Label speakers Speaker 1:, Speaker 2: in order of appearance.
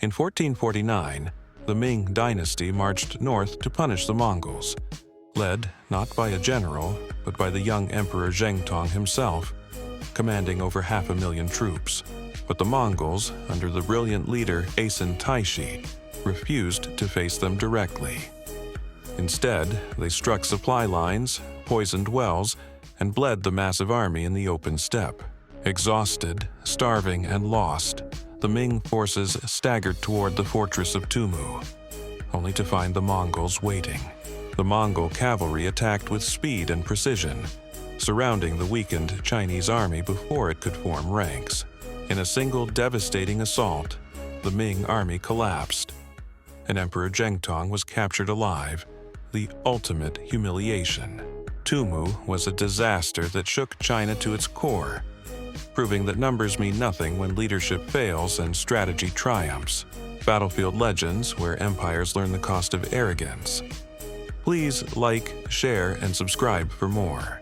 Speaker 1: In 1449, the Ming Dynasty marched north to punish the Mongols, led not by a general, but by the young Emperor Zhengtong himself, commanding over 500,000 troops. But the Mongols, under the brilliant leader Esen Taishi, refused to face them directly. Instead, they struck supply lines, poisoned wells, and bled the massive army in the open steppe. Exhausted, starving, and lost, the Ming forces staggered toward the fortress of Tumu, only to find the Mongols waiting. The Mongol cavalry attacked with speed and precision, surrounding the weakened Chinese army before it could form ranks. In a single devastating assault, the Ming army collapsed, and Emperor Zhengtong was captured alive, the ultimate humiliation. Tumu was a disaster that shook China to its core, proving that numbers mean nothing when leadership fails and strategy triumphs. Battlefield legends where empires learn the cost of arrogance. Please like, share, and subscribe for more.